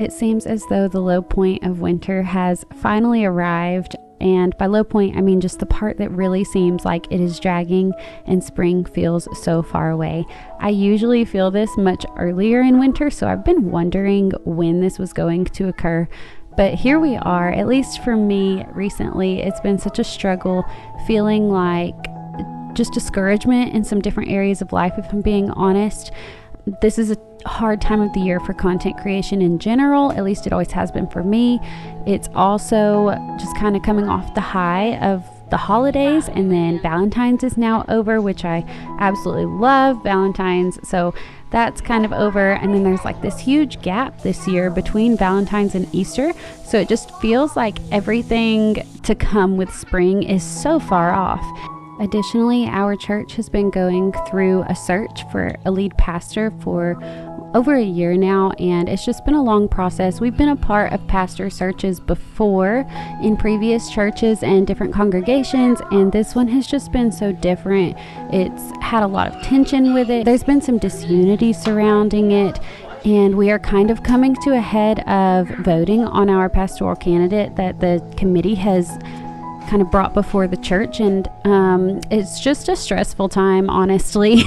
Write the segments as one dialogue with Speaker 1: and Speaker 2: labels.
Speaker 1: It seems as though the low point of winter has finally arrived. And by low point, I mean just the part that really seems like it is dragging and spring feels so far away. I usually feel this much earlier in winter, so I've been wondering when this was going to occur. But here we are, at least for me recently. It's been such a struggle, feeling like just discouragement in some different areas of life, if I'm being honest. This is a hard time of the year for content creation in general, at least it always has been for me. It's also just kind of coming off the high of the holidays, and then Valentine's is now over, which I absolutely love Valentine's, so that's kind of over. And then there's like this huge gap this year between Valentine's and Easter, so it just feels like everything to come with spring is so far off. Additionally, our church has been going through a search for a lead pastor for over a year now, and it's just been a long process. We've been a part of pastor searches before in previous churches and different congregations, and this one has just been so different. It's had a lot of tension with it. There's been some disunity surrounding it, and we are kind of coming to a head of voting on our pastoral candidate that the committee has kind of brought before the church, and it's just a stressful time, honestly.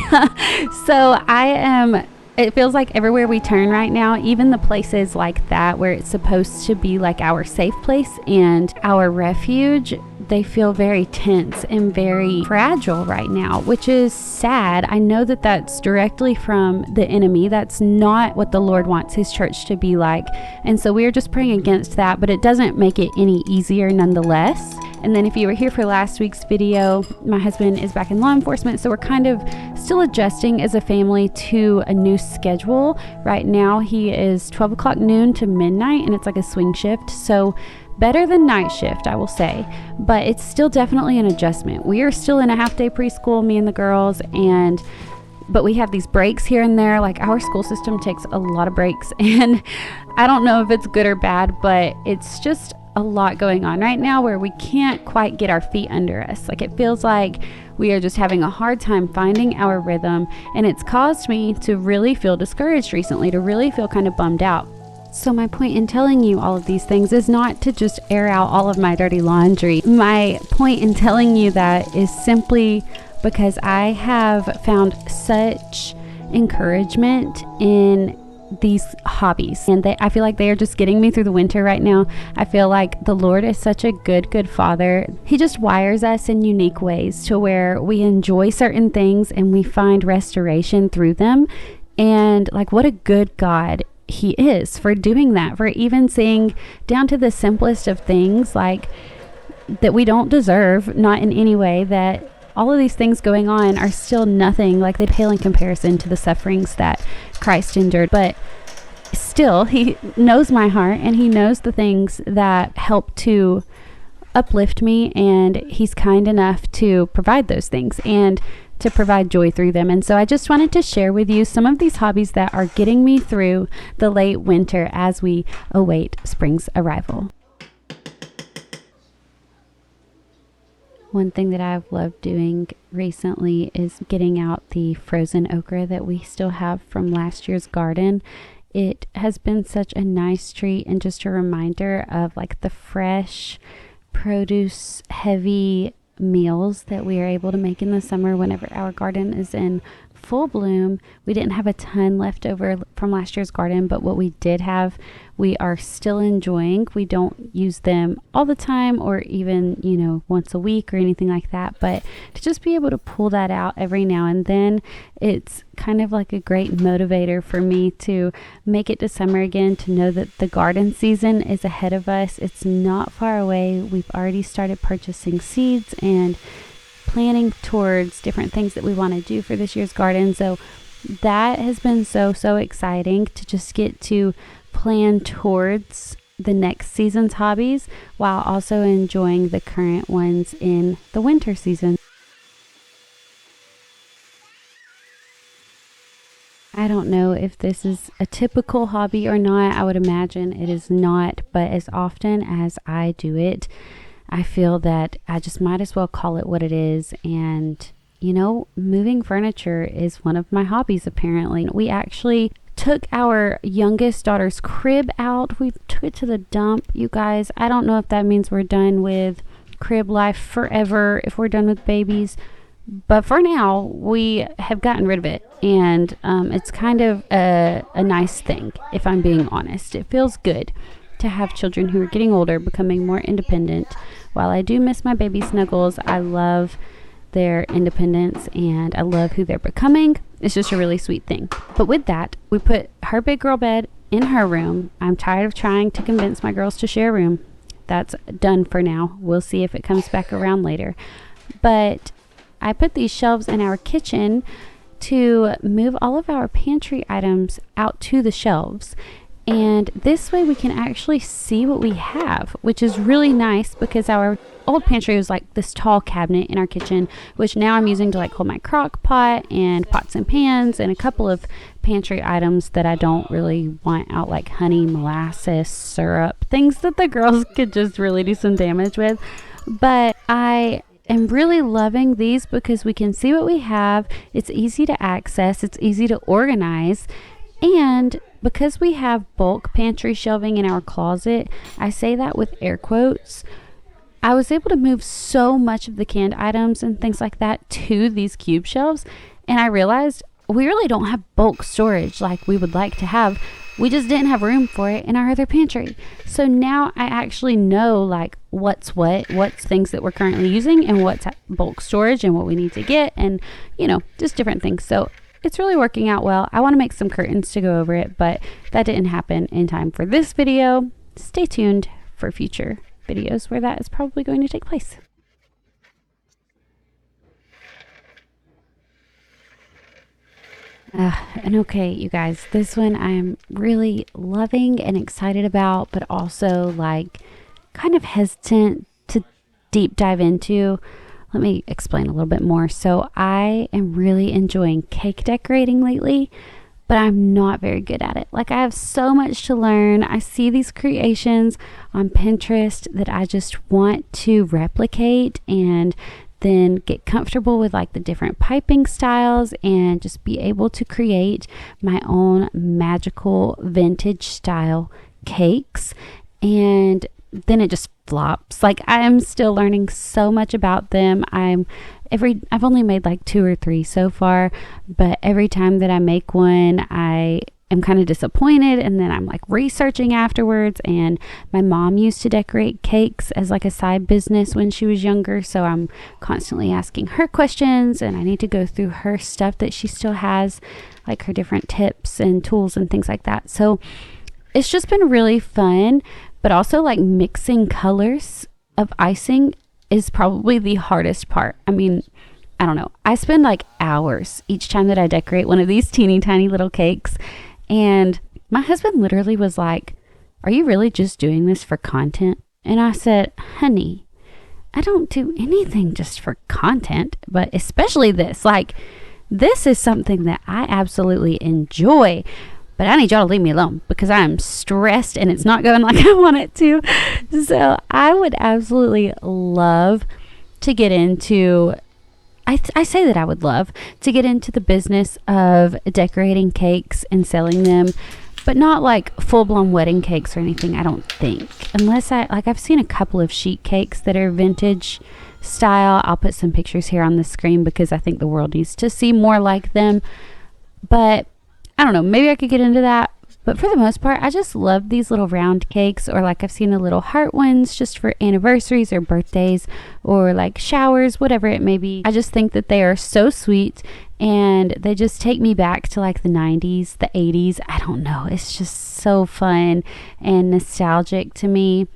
Speaker 1: So it feels like everywhere we turn right now, even the places like that where it's supposed to be like our safe place and our refuge, they feel very tense and very fragile right now, which is sad. I know that that's directly from the enemy. That's not what the Lord wants his church to be like. And so we are just praying against that, but it doesn't make it any easier nonetheless. And then if you were here for last week's video, my husband is back in law enforcement, so we're kind of still adjusting as a family to a new schedule. Right now he is 12 o'clock noon to midnight, and it's like a swing shift, so better than night shift, I will say, but it's still definitely an adjustment. We are still in a half-day preschool, me and the girls, but we have these breaks here and there. Like, our school system takes a lot of breaks, and I don't know if it's good or bad, but it's just a lot going on right now where we can't quite get our feet under us. Like, it feels like we are just having a hard time finding our rhythm, and it's caused me to really feel discouraged recently, to really feel kind of bummed out. So my point in telling you all of these things is not to just air out all of my dirty laundry. My point in telling you that is simply because I have found such encouragement in these hobbies, and I feel like they are just getting me through the winter right now. I feel like the Lord is such a good father. He just wires us in unique ways to where we enjoy certain things and we find restoration through them. And like, what a good God he is for doing that, for even seeing down to the simplest of things, like that we don't deserve, not in any way, that all of these things going on are still nothing, like they pale in comparison to the sufferings that Christ endured. But still, he knows my heart, and he knows the things that help to uplift me, and he's kind enough to provide those things and to provide joy through them. And so I just wanted to share with you some of these hobbies that are getting me through the late winter as we await spring's arrival. One thing that I've loved doing recently is getting out the frozen okra that we still have from last year's garden. It has been such a nice treat, and just a reminder of like the fresh produce heavy meals that we are able to make in the summer whenever our garden is in full bloom. We didn't have a ton left over from last year's garden, but what we did have, we are still enjoying. We don't use them all the time, or even, once a week or anything like that, but to just be able to pull that out every now and then, it's kind of like a great motivator for me to make it to summer again, to know that the garden season is ahead of us. It's not far away. We've already started purchasing seeds and planning towards different things that we want to do for this year's garden. So that has been so exciting to just get to plan towards the next season's hobbies while also enjoying the current ones in the winter season. I don't know if this is a typical hobby or not. I would imagine it is not, but as often as I do it, I feel that I just might as well call it what it is. And moving furniture is one of my hobbies, apparently. We actually took our youngest daughter's crib out. We took it to the dump, you guys. I don't know if that means we're done with crib life forever, if we're done with babies. But for now, we have gotten rid of it. And it's kind of a nice thing, if I'm being honest. It feels good to have children who are getting older, becoming more independent. While I do miss my baby snuggles, I love their independence and I love who they're becoming. It's just a really sweet thing. But with that, we put her big girl bed in her room. I'm tired of trying to convince my girls to share a room. That's done for now. We'll see if it comes back around later. But I put these shelves in our kitchen to move all of our pantry items out to the shelves. And this way we can actually see what we have, which is really nice because our old pantry was like this tall cabinet in our kitchen, which now I'm using to like hold my crock pot and pots and pans and a couple of pantry items that I don't really want out, like honey, molasses, syrup, things that the girls could just really do some damage with. But I am really loving these because we can see what we have. It's easy to access. It's easy to organize. And because we have bulk pantry shelving in our closet, I say that with air quotes, I was able to move so much of the canned items and things like that to these cube shelves. And I realized we really don't have bulk storage like we would like to have. We just didn't have room for it in our other pantry. So now I actually know like what's things that we're currently using and what's bulk storage and what we need to get and, you know, just different things. So it's really working out well. I want to make some curtains to go over it, but that didn't happen in time for this video. Stay tuned for future videos where that is probably going to take place. And okay, you guys, this one I'm really loving and excited about, but also like kind of hesitant to deep dive into. Let me explain a little bit more. So I am really enjoying cake decorating lately, but I'm not very good at it. Like I have so much to learn. I see these creations on Pinterest that I just want to replicate and then get comfortable with like the different piping styles and just be able to create my own magical vintage style cakes. And then it just flops. Like I am still learning so much about them. I've only made like 2 or 3 so far, but every time that I make one, I am kind of disappointed and then I'm like researching afterwards. And my mom used to decorate cakes as like a side business when she was younger, so I'm constantly asking her questions and I need to go through her stuff that she still has, like her different tips and tools and things like that. So it's just been really fun. But also like mixing colors of icing is probably the hardest part. I mean, I don't know. I spend like hours each time that I decorate one of these teeny tiny little cakes. And my husband literally was like, "Are you really just doing this for content?" And I said, "Honey, I don't do anything just for content, but especially this. Like, this is something that I absolutely enjoy. But I need y'all to leave me alone because I'm stressed and it's not going like I want it to." So I would absolutely love to get into, I say that I would love to get into the business of decorating cakes and selling them, but not like full-blown wedding cakes or anything, I don't think. Unless I've seen a couple of sheet cakes that are vintage style. I'll put some pictures here on the screen because I think the world needs to see more like them. But I don't know, maybe I could get into that. But for the most part, I just love these little round cakes, or like I've seen the little heart ones just for anniversaries or birthdays or like showers, whatever it may be. I just think that they are so sweet and they just take me back to like the 90s, the 80s. I don't know. It's just so fun and nostalgic to me.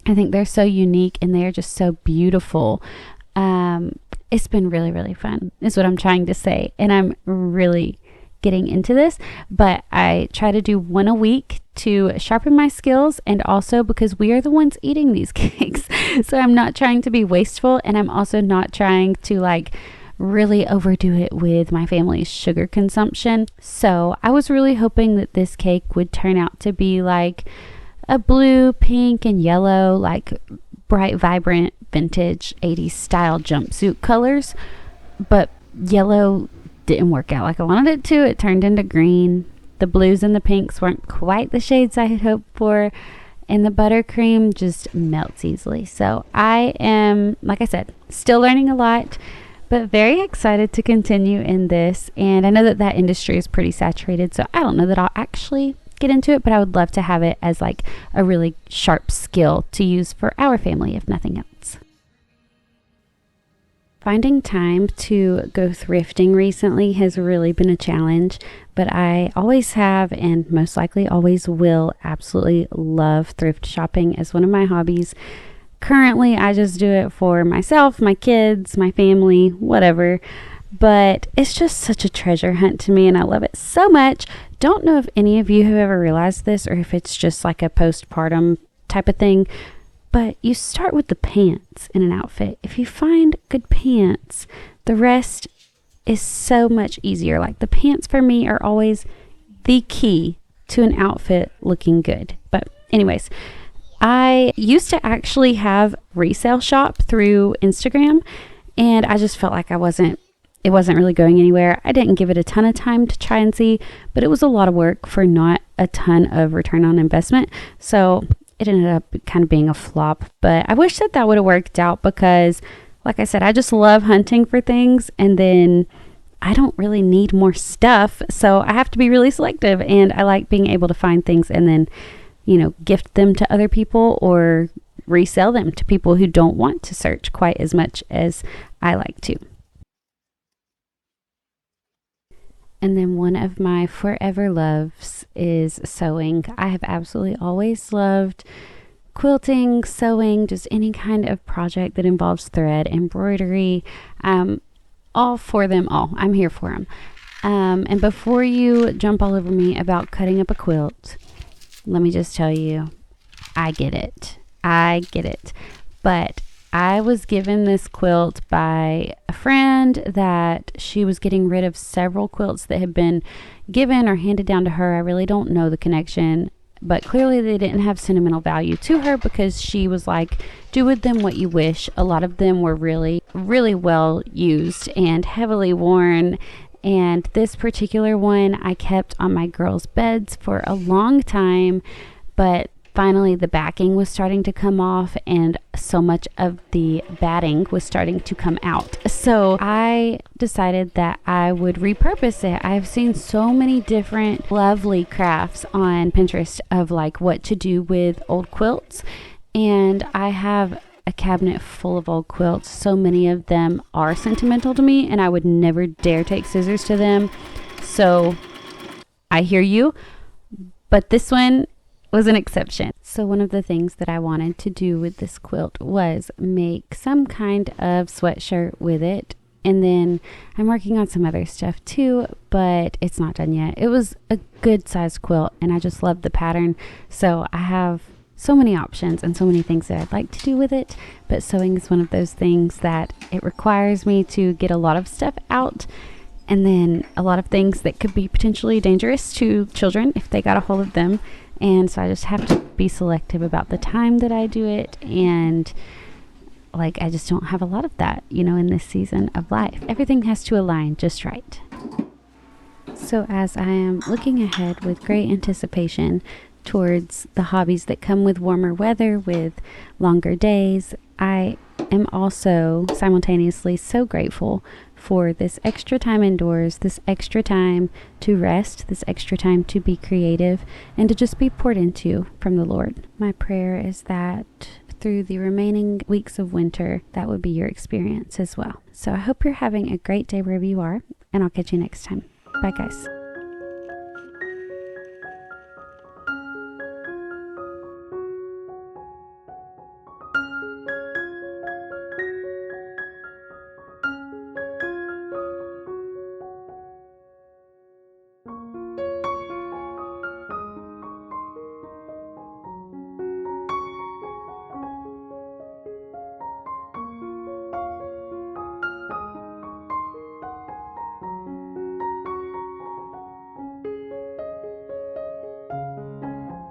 Speaker 1: I think they're so unique and they're just so beautiful. It's been really, really fun is what I'm trying to say. And I'm really getting into this, but I try to do one a week to sharpen my skills, and also because we are the ones eating these cakes, so I'm not trying to be wasteful, and I'm also not trying to like really overdo it with my family's sugar consumption. So I was really hoping that this cake would turn out to be like a blue, pink, and yellow, like bright, vibrant, vintage 80s style jumpsuit colors, but yellow didn't work out like I wanted it to. It turned into green, The blues and the pinks weren't quite the shades I had hoped for, and the buttercream just melts easily. So I am, like I said, still learning a lot, but very excited to continue in this. And I know that that industry is pretty saturated, so I don't know that I'll actually get into it, but I would love to have it as like a really sharp skill to use for our family, if nothing else. Finding time to go thrifting recently has really been a challenge, but I always have and most likely always will absolutely love thrift shopping as one of my hobbies. Currently, I just do it for myself, my kids, my family, whatever, but it's just such a treasure hunt to me and I love it so much. Don't know if any of you have ever realized this or if it's just like a postpartum type of thing. But you start with the pants in an outfit. If you find good pants, the rest is so much easier. Like the pants for me are always the key to an outfit looking good. But anyways, I used to actually have resale shop through Instagram, and I just felt like it wasn't really going anywhere. I didn't give it a ton of time to try and see, but it was a lot of work for not a ton of return on investment. So it ended up kind of being a flop, but I wish that that would have worked out because, like I said, I just love hunting for things, and then I don't really need more stuff, so I have to be really selective, and I like being able to find things and then, gift them to other people or resell them to people who don't want to search quite as much as I like to. And then one of my forever loves is sewing. I have absolutely always loved quilting, sewing, just any kind of project that involves thread, embroidery. All for them all. I'm here for them. And before you jump all over me about cutting up a quilt, let me just tell you, I get it. But I was given this quilt by a friend that she was getting rid of several quilts that had been given or handed down to her. I really don't know the connection, but clearly they didn't have sentimental value to her because she was like, do with them what you wish. A lot of them were really, really well used and heavily worn. And this particular one I kept on my girls' beds for a long time, but finally, the backing was starting to come off and so much of the batting was starting to come out. So I decided that I would repurpose it. I've seen so many different lovely crafts on Pinterest of like what to do with old quilts. And I have a cabinet full of old quilts. So many of them are sentimental to me and I would never dare take scissors to them. So I hear you, but this one was an exception. So one of the things that I wanted to do with this quilt was make some kind of sweatshirt with it. And then I'm working on some other stuff too, but it's not done yet. It was a good sized quilt and I just love the pattern. So I have so many options and so many things that I'd like to do with it, but sewing is one of those things that it requires me to get a lot of stuff out, and then a lot of things that could be potentially dangerous to children if they got a hold of them. And so I just have to be selective about the time that I do it. And like, I just don't have a lot of that, in this season of life. Everything has to align just right. So as I am looking ahead with great anticipation towards the hobbies that come with warmer weather, with longer days, I am also simultaneously so grateful for this extra time indoors, this extra time to rest, this extra time to be creative, and to just be poured into from the Lord. My prayer is that through the remaining weeks of winter, that would be your experience as well. So I hope you're having a great day wherever you are, and I'll catch you next time. Bye, guys.